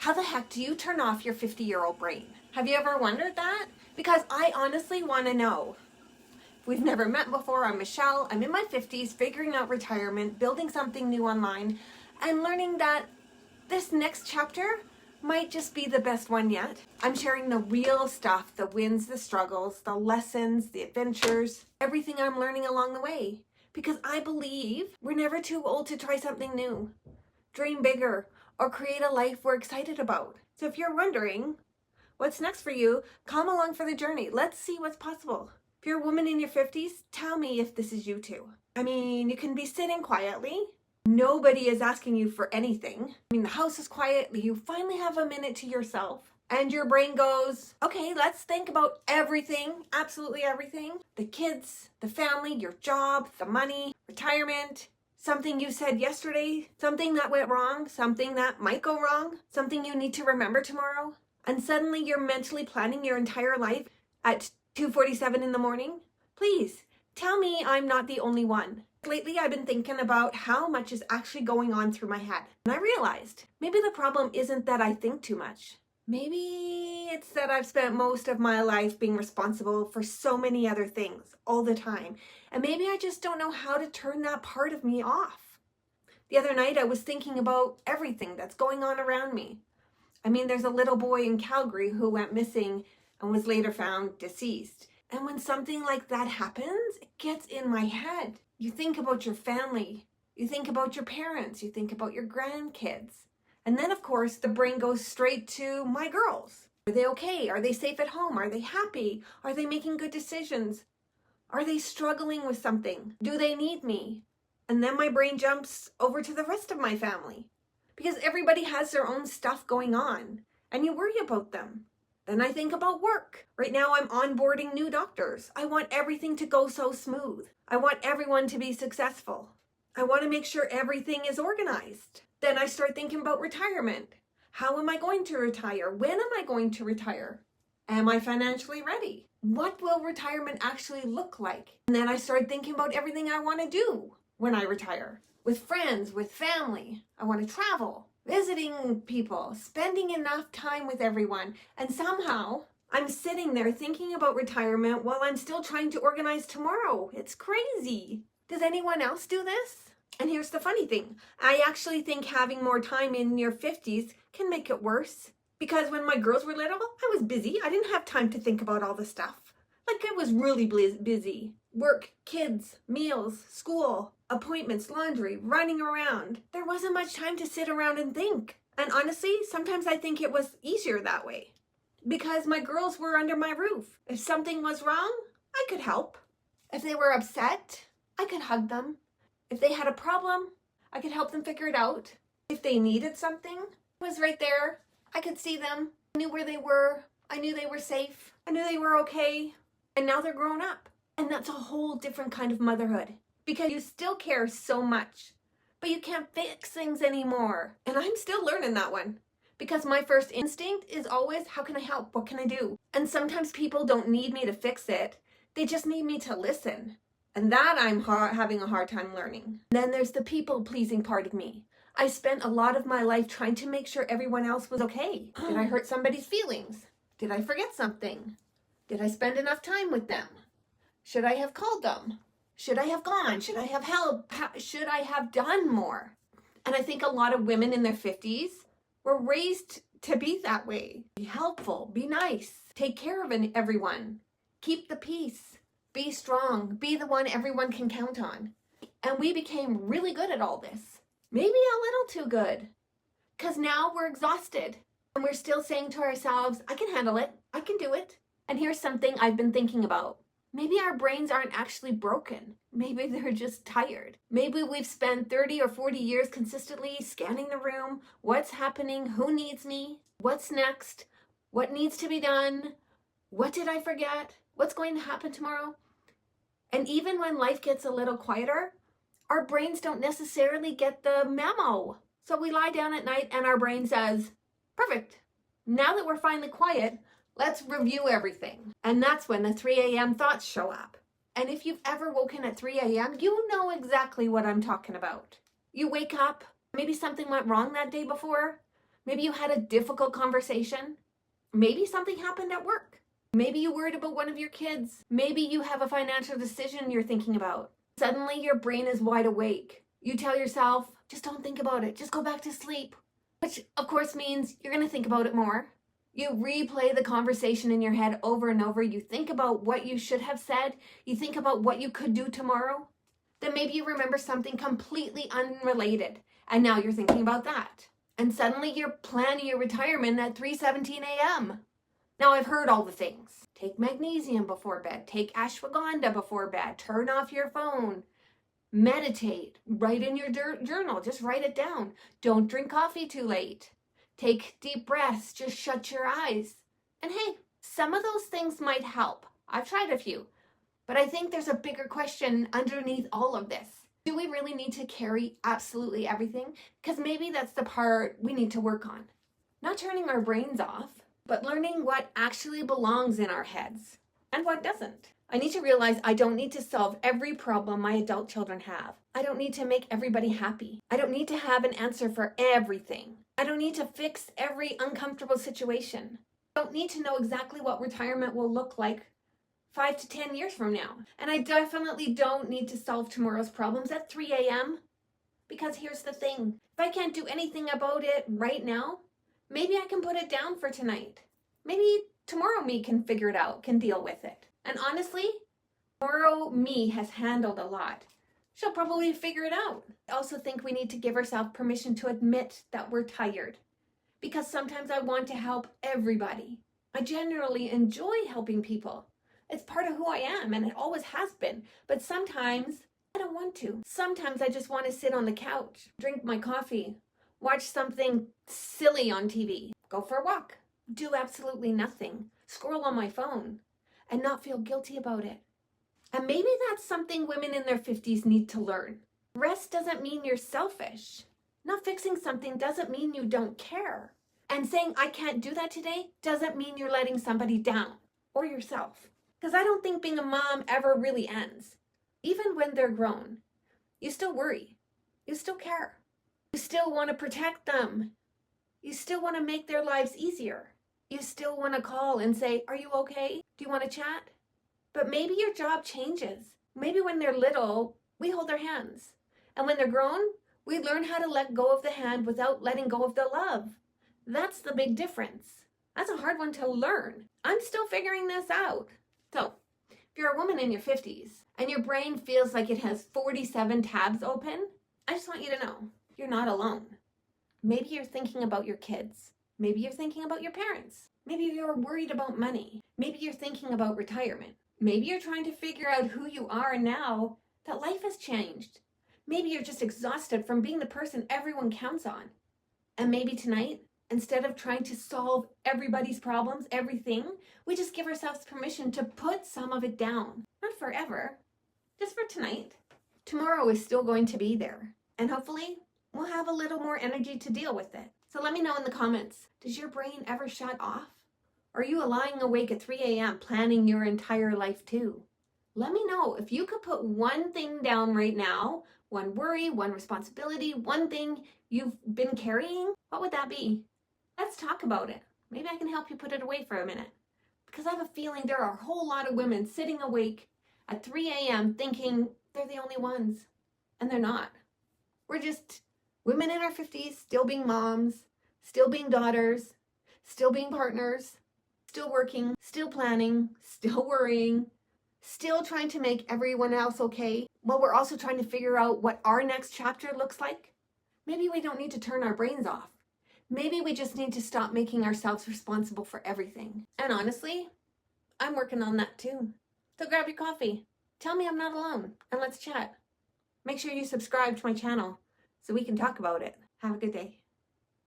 How the heck do you turn off your 50-year-old brain? Have you ever wondered that? Because I honestly want to know. We've never met before. I'm Michelle. I'm in my 50s, figuring out retirement, building something new online, and learning that this next chapter might just be the best one yet. I'm sharing the real stuff, the wins, the struggles, the lessons, the adventures, everything I'm learning along the way. Because I believe we're never too old to try something new, dream bigger, or create a life we're excited about. So if you're wondering what's next for you, come along for the journey. Let's see what's possible. If you're a woman in your 50s, tell me if this is you too. I mean, you can be sitting quietly. Nobody is asking you for anything. I mean, the house is quiet. You finally have a minute to yourself. And your brain goes, okay, let's think about everything, absolutely everything. The kids, the family, your job, the money, retirement, something you said yesterday, something that went wrong, something that might go wrong, something you need to remember tomorrow. And suddenly you're mentally planning your entire life at 2:47 in the morning. Please tell me I'm not the only one. Lately, I've been thinking about how much is actually going on through my head. And I realized maybe the problem isn't that I think too much. Maybe it's that I've spent most of my life being responsible for so many other things all the time. And maybe I just don't know how to turn that part of me off. The other night, I was thinking about everything that's going on around me. I mean, there's a little boy in Calgary who went missing and was later found deceased. And when something like that happens, it gets in my head. You think about your family, you think about your parents, you think about your grandkids. And then, of course, the brain goes straight to my girls. Are they okay? Are they safe at home? Are they happy? Are they making good decisions? Are they struggling with something? Do they need me? And then my brain jumps over to the rest of my family because everybody has their own stuff going on and you worry about them. Then I think about work. Right now I'm onboarding new doctors. I want everything to go so smooth. I want everyone to be successful. I want to make sure everything is organized. Then I start thinking about retirement. How am I going to retire? When am I going to retire? Am I financially ready? What will retirement actually look like? And then I start thinking about everything I want to do when I retire. With friends, with family. I want to travel, visiting people, spending enough time with everyone. And somehow I'm sitting there thinking about retirement while I'm still trying to organize tomorrow. It's crazy. Does anyone else do this? And here's the funny thing. I actually think having more time in your 50s can make it worse. Because when my girls were little, I was busy. I didn't have time to think about all the stuff. Like I was really busy. Work, kids, meals, school, appointments, laundry, running around. There wasn't much time to sit around and think. And honestly, sometimes I think it was easier that way. Because my girls were under my roof. If something was wrong, I could help. If they were upset, I could hug them. If they had a problem, I could help them figure it out. If they needed something, I was right there. I could see them. I knew where they were. I knew they were safe. I knew they were okay. And now they're grown up. And that's a whole different kind of motherhood. Because you still care so much, but you can't fix things anymore. And I'm still learning that one. Because my first instinct is always, how can I help? What can I do? And sometimes people don't need me to fix it. They just need me to listen. And that I'm having a hard time learning. Then there's the people-pleasing part of me. I spent a lot of my life trying to make sure everyone else was okay. Did I hurt somebody's feelings? Did I forget something? Did I spend enough time with them? Should I have called them? Should I have gone? Should I have helped? Should I have done more? And I think a lot of women in their 50s were raised to be that way. Be helpful, be nice, take care of everyone, keep the peace, be strong, be the one everyone can count on. And we became really good at all this. Maybe a little too good. Because now we're exhausted. And we're still saying to ourselves, I can handle it, I can do it. And here's something I've been thinking about. Maybe our brains aren't actually broken. Maybe they're just tired. Maybe we've spent 30 or 40 years consistently scanning the room. What's happening? Who needs me? What's next? What needs to be done? What did I forget? What's going to happen tomorrow? And even when life gets a little quieter, our brains don't necessarily get the memo. So we lie down at night and our brain says, perfect. Now that we're finally quiet, let's review everything. And that's when the 3 a.m. thoughts show up. And if you've ever woken at 3 a.m., you know exactly what I'm talking about. You wake up, maybe something went wrong that day before, Maybe you had a difficult conversation. Maybe something happened at work. Maybe you worried about one of your kids. Maybe you have a financial decision you're thinking about. Suddenly your brain is wide awake. You tell yourself, just don't think about it. Just go back to sleep. Which of course means you're going to think about it more. You replay the conversation in your head over and over. You think about what you should have said. You think about what you could do tomorrow. Then maybe you remember something completely unrelated. And now you're thinking about that. And suddenly you're planning your retirement at 3:17 a.m. Now I've heard all the things. Take magnesium before bed. Take ashwagandha before bed. Turn off your phone. Meditate. Write in your journal. Just write it down. Don't drink coffee too late. Take deep breaths. Just shut your eyes. And hey, some of those things might help. I've tried a few. But I think there's a bigger question underneath all of this. Do we really need to carry absolutely everything? Because maybe that's the part we need to work on. Not turning our brains off, but learning what actually belongs in our heads and what doesn't. I need to realize I don't need to solve every problem my adult children have. I don't need to make everybody happy. I don't need to have an answer for everything. I don't need to fix every uncomfortable situation. I don't need to know exactly what retirement will look like 5 to 10 years from now. And I definitely don't need to solve tomorrow's problems at 3 a.m. Because here's the thing. If I can't do anything about it right now, maybe I can put it down for tonight. Maybe tomorrow me can figure it out, can deal with it. And honestly, tomorrow me has handled a lot. She'll probably figure it out. I also think we need to give ourselves permission to admit that we're tired. Because sometimes I want to help everybody. I generally enjoy helping people. It's part of who I am, and it always has been. But sometimes I don't want to. Sometimes I just want to sit on the couch, drink my coffee, watch something silly on TV, go for a walk, do absolutely nothing, scroll on my phone, and not feel guilty about it. And maybe that's something women in their 50s need to learn. Rest doesn't mean you're selfish. Not fixing something doesn't mean you don't care. And saying I can't do that today doesn't mean you're letting somebody down or yourself. Because I don't think being a mom ever really ends. Even when they're grown, you still worry. You still care. You still want to protect them. You still want to make their lives easier. You still want to call and say, are you okay? Do you want to chat? But maybe your job changes. Maybe when they're little, we hold their hands. And when they're grown, we learn how to let go of the hand without letting go of the love. That's the big difference. That's a hard one to learn. I'm still figuring this out. So, if you're a woman in your 50s and your brain feels like it has 47 tabs open, I just want you to know you're not alone. Maybe you're thinking about your kids. Maybe you're thinking about your parents. Maybe you're worried about money. Maybe you're thinking about retirement. Maybe you're trying to figure out who you are now that life has changed. Maybe you're just exhausted from being the person everyone counts on. And maybe tonight, instead of trying to solve everybody's problems, everything, we just give ourselves permission to put some of it down. Not forever, just for tonight. Tomorrow is still going to be there. And hopefully, we'll have a little more energy to deal with it. So let me know in the comments, does your brain ever shut off? Or are you lying awake at 3 a.m. planning your entire life too? Let me know if you could put one thing down right now, one worry, one responsibility, one thing you've been carrying, what would that be? Let's talk about it. Maybe I can help you put it away for a minute. Because I have a feeling there are a whole lot of women sitting awake at 3 a.m. thinking they're the only ones. And they're not. We're just women in our 50s, still being moms, still being daughters, still being partners, still working, still planning, still worrying, still trying to make everyone else okay, while we're also trying to figure out what our next chapter looks like. Maybe we don't need to turn our brains off. Maybe we just need to stop making ourselves responsible for everything. And honestly, I'm working on that too. So grab your coffee. Tell me I'm not alone, and let's chat. Make sure you subscribe to my channel so we can talk about it. Have a good day.